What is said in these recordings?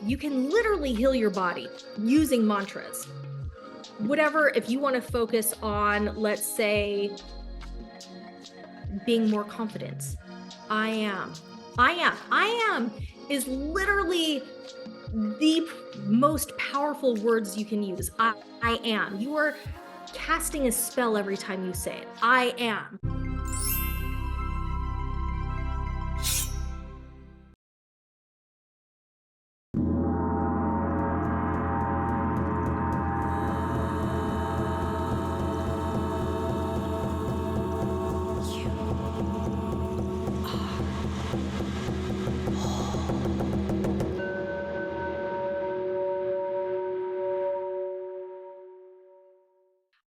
You can literally heal your body using mantras. Whatever, if you want to focus on, let's say, being more confident. I am is literally the most powerful words you can use. I am. You are casting a spell every time you say it. I am.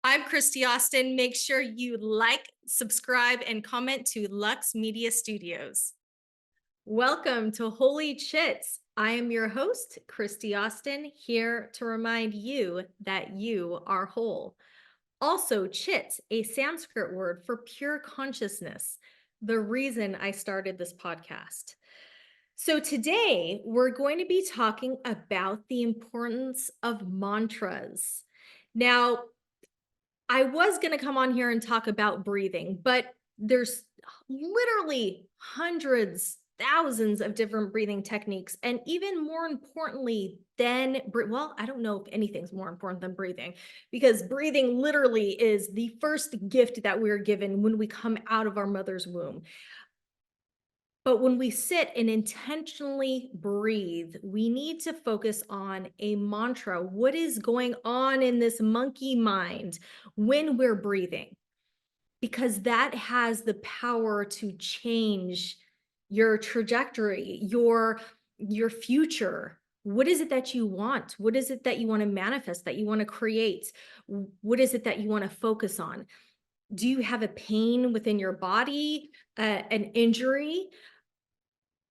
I'm Kristy Austin. Make sure you like, subscribe, and comment to Lux Media Studios. Welcome to Whole-ly Chit. I am your host, Kristy Austin, here to remind you that you are whole. Also, chit, a Sanskrit word for pure consciousness, the reason I started this podcast. So today we're going to be talking about the importance of mantras. Now, I was going to come on here and talk about breathing, but there's literally hundreds, thousands of different breathing techniques. And even more importantly than, well, I don't know if anything's more important than breathing, because breathing literally is the first gift that we're given when we come out of our mother's womb. But when we sit and intentionally breathe, we need to focus on a mantra. What is going on in this monkey mind when we're breathing? Because that has the power to change your trajectory, your future. What is it that you want? What is it that you want to manifest, that you want to create? What is it that you want to focus on? Do you have a pain within your body, an injury?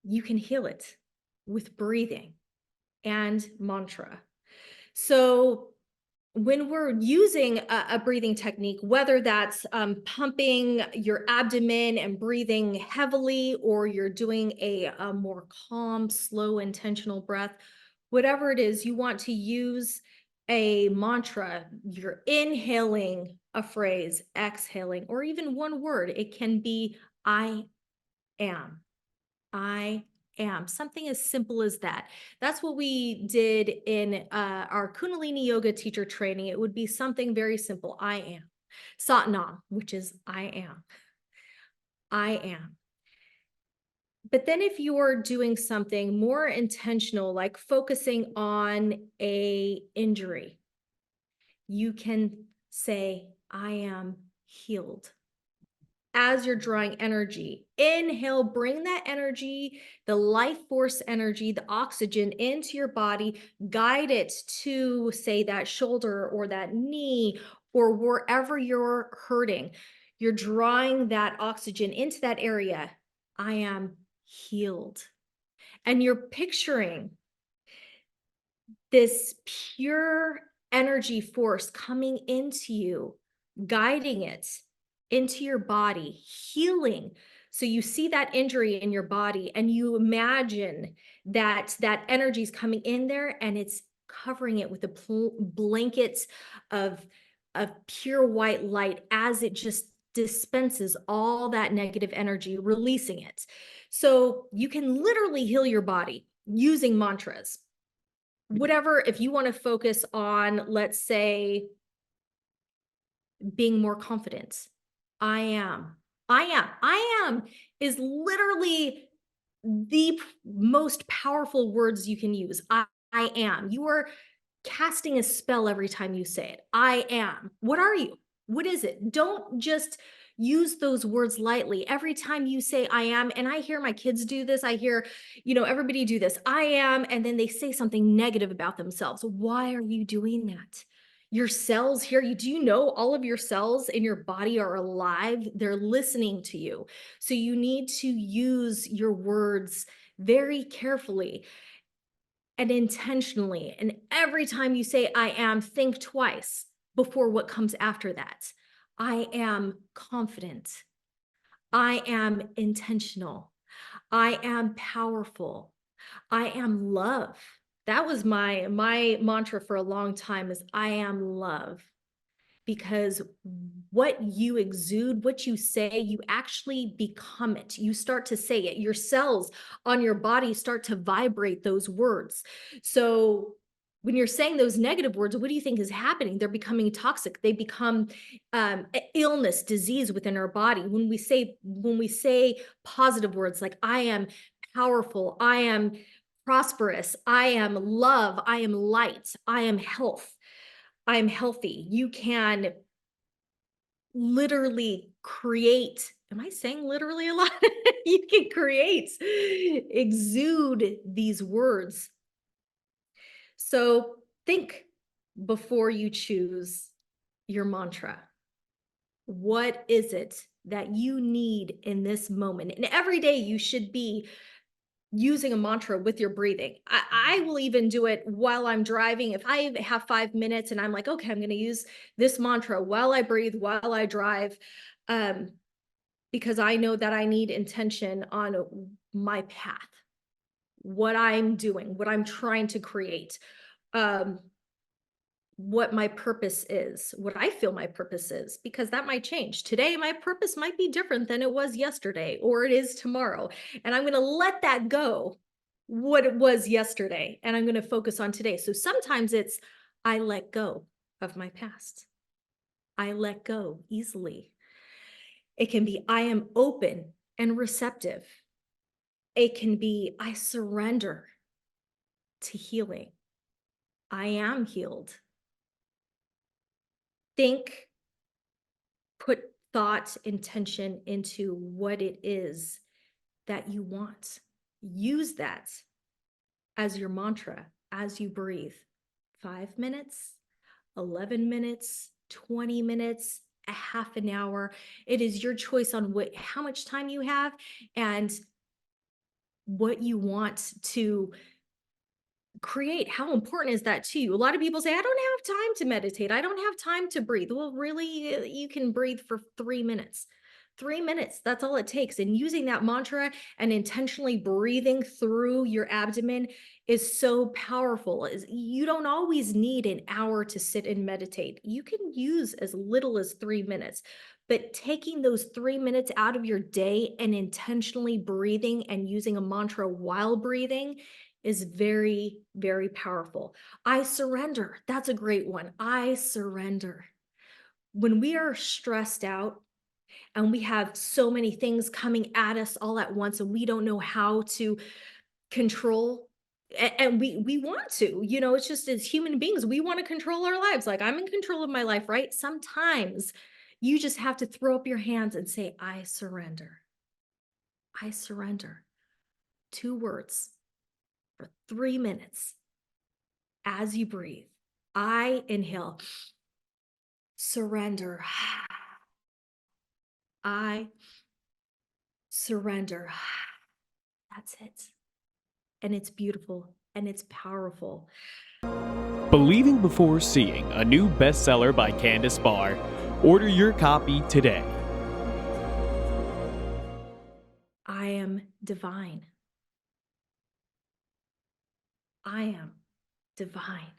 You can heal it with breathing and mantra. So when we're using a breathing technique, whether that's pumping your abdomen and breathing heavily, or you're doing a more calm, slow, intentional breath, whatever it is, you want to use a mantra. You're inhaling a phrase, exhaling, or even one word. It can be I am. I am. Something as simple as that. That's what we did in our Kundalini yoga teacher training. It would be something very simple. I am. Satnam, which is I am. I am. But then if you're doing something more intentional, like focusing on a injury, you can say, I am healed. As you're drawing energy, inhale, bring that energy, the life force energy, the oxygen into your body, guide it to, say, that shoulder or that knee or wherever you're hurting. You're drawing that oxygen into that area. I am healed. And you're picturing this pure energy force coming into you, guiding it into your body, healing. So you see that injury in your body and you imagine that that energy is coming in there and it's covering it with a blanket of pure white light as it just dispenses all that negative energy, releasing it. So you can literally heal your body using mantras. Whatever, if you want to focus on, let's say, being more confident. I am is literally the most powerful words you can use. I am. You are casting a spell every time you say it. I am. What are you? What is it? Don't just use those words lightly. Every time you say I am, and I hear my kids do this, I hear, everybody do this. I am, and then they say something negative about themselves. Why are you doing that? Your cells here, do you know all of your cells in your body are alive? They're listening to you. So you need to use your words very carefully and intentionally. And every time you say I am, think twice before what comes after that. I am confident. I am intentional. I am powerful. I am love. That was my mantra for a long time is I am love. Because what you exude, what you say, you actually become it. You start to say it. Your cells on your body start to vibrate those words. So when you're saying those negative words, what do you think is happening? They're becoming toxic. They become illness, disease within our body. When we say positive words like I am powerful, I am prosperous, I am love, I am light, I am health, I'm healthy. You can literally create. Am I saying literally a lot? You can create, exude these words. So think before you choose your mantra. What is it that you need in this moment? And every day you should be using a mantra with your breathing. I will even do it while I'm driving. If I have 5 minutes and I'm like, okay, I'm going to use this mantra while I breathe, while I drive, um, because I know that I need intention on my path, what I'm doing, what I'm trying to create, um, what my purpose is, what I feel my purpose is, because that might change. Today, my purpose might be different than it was yesterday, or it is tomorrow. And I'm going to let that go, what it was yesterday, and I'm going to focus on today. So sometimes it's, I let go of my past. I let go easily. It can be, I am open and receptive. It can be, I surrender to healing. I am healed. Think, put thought, intention into what it is that you want. Use that as your mantra as you breathe. 5 minutes, 11 minutes, 20 minutes, a half an hour. It is your choice on how much time you have and what you want to create. How important is that to you? A lot of people say, I don't have time to meditate. I don't have time to breathe. Well, really, you can breathe for 3 minutes. 3 minutes, that's all it takes. And using that mantra and intentionally breathing through your abdomen is so powerful. You don't always need an hour to sit and meditate. You can use as little as 3 minutes. But taking those 3 minutes out of your day and intentionally breathing and using a mantra while breathing is very, very powerful. I surrender. That's a great one. I surrender. When we are stressed out and we have so many things coming at us all at once and we don't know how to control, and we want to, it's just as human beings, we want to control our lives. Like I'm in control of my life, right? Sometimes you just have to throw up your hands and say, I surrender. I surrender. 2 words for 3 minutes. As you breathe, I inhale, surrender. I surrender. That's it. And it's beautiful and it's powerful. Believing Before Seeing, a new bestseller by Candace Barr. Order your copy today. I am divine. I am divine.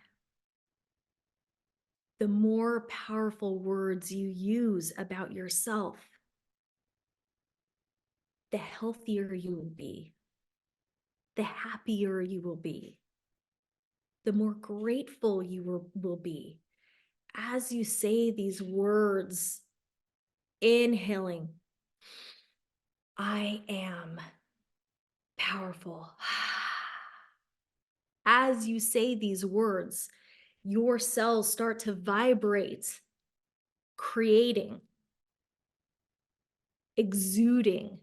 The more powerful words you use about yourself, the healthier you will be, the happier you will be, the more grateful you will be. As you say these words, inhaling, I am powerful. As you say these words, your cells start to vibrate, creating, exuding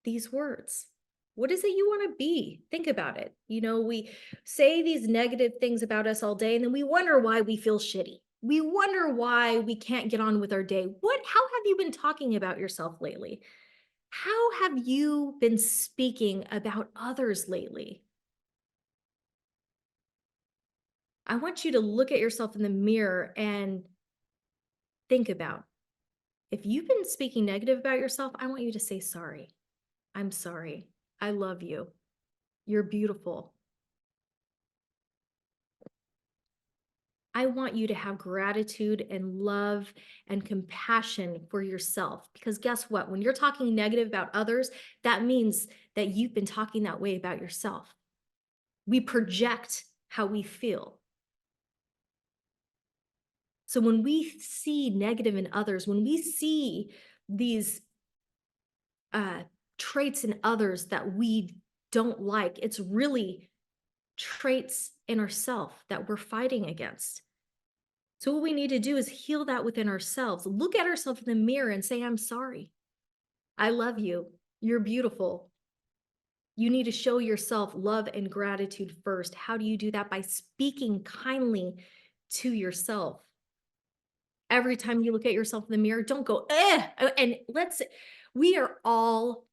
these words. What is it you want to be? Think about it. We say these negative things about us all day, and then we wonder why we feel shitty. We wonder why we can't get on with our day. How have you been talking about yourself lately? How have you been speaking about others lately? I want you to look at yourself in the mirror and think about, if you've been speaking negative about yourself, I want you to say sorry. I'm sorry. I love you. You're beautiful. I want you to have gratitude and love and compassion for yourself. Because guess what? When you're talking negative about others, that means that you've been talking that way about yourself. We project how we feel. So when we see negative in others, when we see these uh, traits in others that we don't like, it's really traits in ourselves that we're fighting against. So what we need to do is heal that within ourselves. Look at ourselves in the mirror and say, I'm sorry. I love you. You're beautiful. You need to show yourself love and gratitude first. How do you do that? By speaking kindly to yourself. Every time you look at yourself in the mirror, don't go, eh. And we are all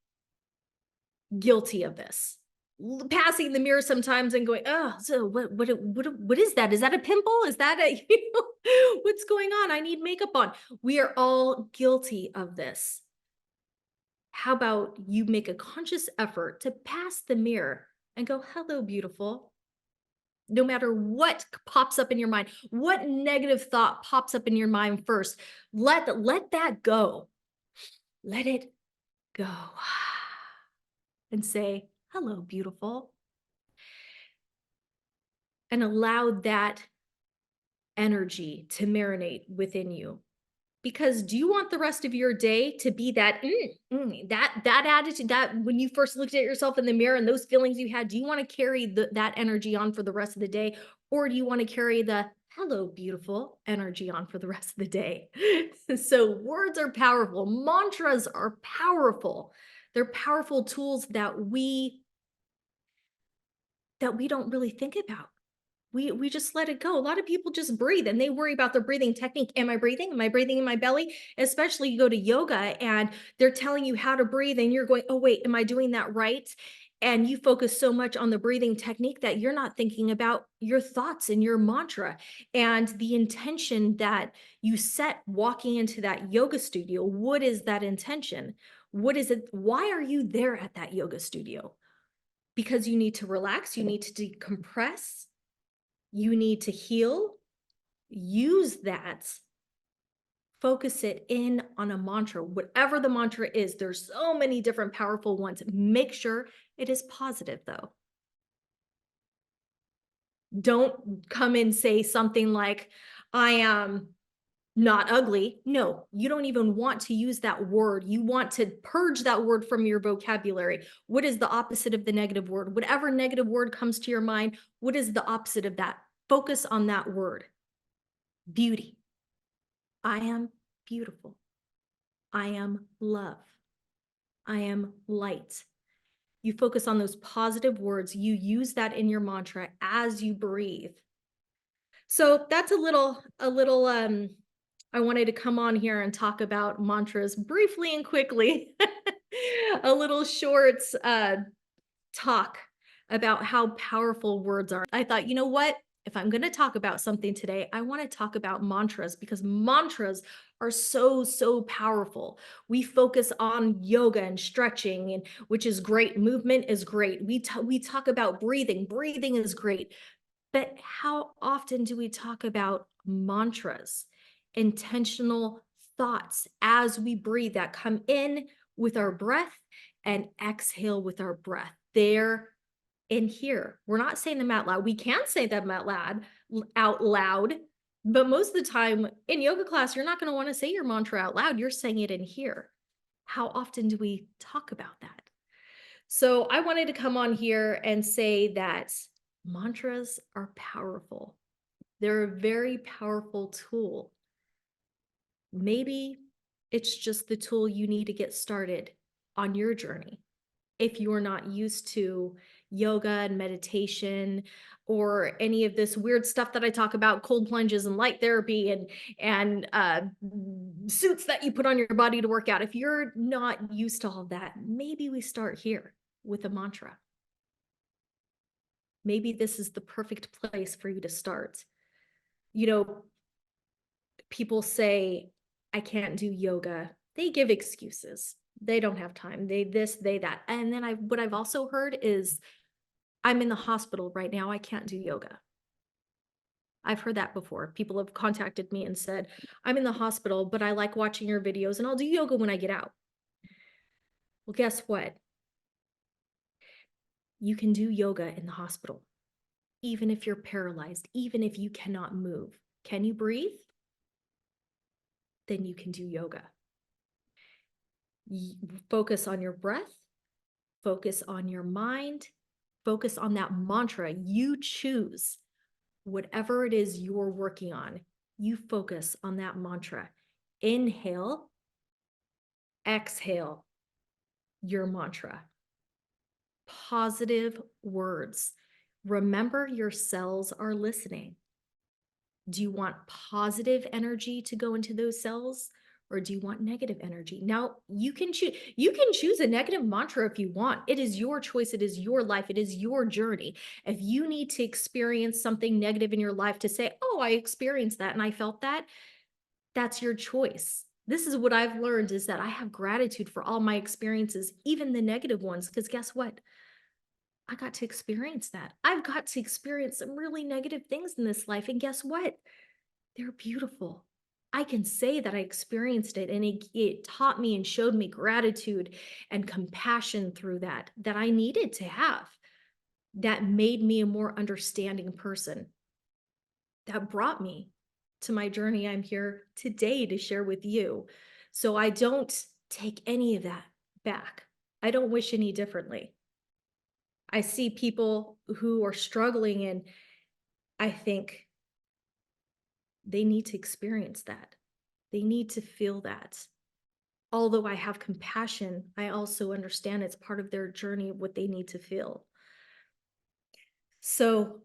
guilty of this. Passing the mirror sometimes and going, oh, so what is that? Is that a pimple? Is that a, what's going on? I need makeup on. We are all guilty of this. How about you make a conscious effort to pass the mirror and go, hello, beautiful. No matter what pops up in your mind, what negative thought pops up in your mind first, let that go. Let it go. And say, hello, beautiful. And allow that energy to marinate within you. Because do you want the rest of your day to be that that attitude, that when you first looked at yourself in the mirror and those feelings you had, do you want to carry that energy on for the rest of the day? Or do you want to carry the hello, beautiful energy on for the rest of the day? So words are powerful. Mantras are powerful. They're powerful tools that we don't really think about. We just let it go. A lot of people just breathe and they worry about their breathing technique. Am I breathing? Am I breathing in my belly? Especially you go to yoga and they're telling you how to breathe and you're going, oh, wait, am I doing that right? And you focus so much on the breathing technique that you're not thinking about your thoughts and your mantra and the intention that you set walking into that yoga studio. What is that intention? What is it? Why are you there at that yoga studio? Because you need to relax, you need to decompress, you need to heal. Use that, focus it in on a mantra, whatever the mantra is. There's so many different powerful ones. Make sure it is positive though. Don't come and say something like, I am not ugly. No, you don't even want to use that word. You want to purge that word from your vocabulary. What is the opposite of the negative word? Whatever negative word comes to your mind, what is the opposite of that? Focus on that word. Beauty. I am beautiful. I am love. I am light. You focus on those positive words. You use that in your mantra as you breathe. So that's I wanted to come on here and talk about mantras briefly and quickly. A little short talk about how powerful words are. I thought, you know what? If I'm going to talk about something today, I want to talk about mantras because mantras are so powerful. We focus on yoga and stretching, and which is great. Movement is great. We talk about breathing. Breathing is great. But how often do we talk about mantras, intentional thoughts as we breathe that come in with our breath and exhale with our breath? They're in here. We're not saying them out loud. We can say them out loud, but most of the time in yoga class, you're not going to want to say your mantra out loud. You're saying it in here. How often do we talk about that? So I wanted to come on here and say that mantras are powerful. They're a very powerful tool. Maybe it's just the tool you need to get started on your journey. If you're not used to yoga and meditation or any of this weird stuff that I talk about, cold plunges and light therapy and suits that you put on your body to work out. If you're not used to all that, maybe we start here with a mantra. Maybe this is the perfect place for you to start. You know, people say, I can't do yoga. They give excuses. They don't have time. They this, they that. And then what I've also heard is, I'm in the hospital right now. I can't do yoga. I've heard that before. People have contacted me and said, I'm in the hospital, but I like watching your videos and I'll do yoga when I get out. Well, guess what? You can do yoga in the hospital, even if you're paralyzed, even if you cannot move. Can you breathe? Then you can do yoga. Focus on your breath, focus on your mind, focus on that mantra. You choose whatever it is you're working on. You focus on that mantra. Inhale, exhale your mantra. Positive words. Remember, your cells are listening. Do you want positive energy to go into those cells, or do you want negative energy? Now, you can choose a negative mantra if you want. It is your choice, it is your life, it is your journey. If you need to experience something negative in your life to say, "Oh, I experienced that and I felt that," that's your choice. This is what I've learned, is that I have gratitude for all my experiences, even the negative ones, because guess what? I got to experience that. I've got to experience some really negative things in this life, and guess what? They're beautiful. I can say that I experienced it, and it taught me and showed me gratitude and compassion through that, that I needed to have. That made me a more understanding person. That brought me to my journey I'm here today to share with you. So I don't take any of that back. I don't wish any differently. I see people who are struggling, and I think they need to experience that. They need to feel that. Although I have compassion, I also understand it's part of their journey of what they need to feel. So,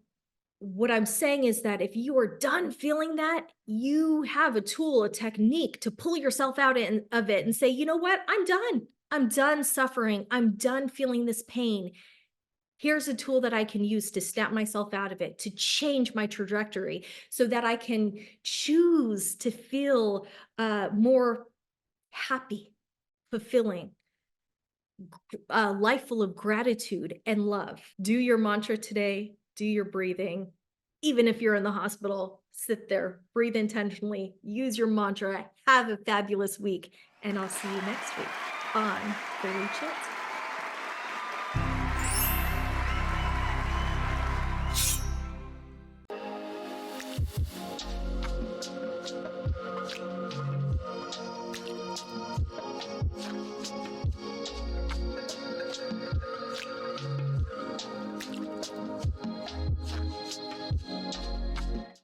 what I'm saying is that if you are done feeling that, you have a tool, a technique to pull yourself out of it and say, you know what? I'm done. I'm done suffering. I'm done feeling this pain. Here's a tool that I can use to snap myself out of it, to change my trajectory so that I can choose to feel more happy, fulfilling, a life full of gratitude and love. Do your mantra today, do your breathing. Even if you're in the hospital, sit there, breathe intentionally, use your mantra, have a fabulous week, and I'll see you next week on Whole-ly Chit.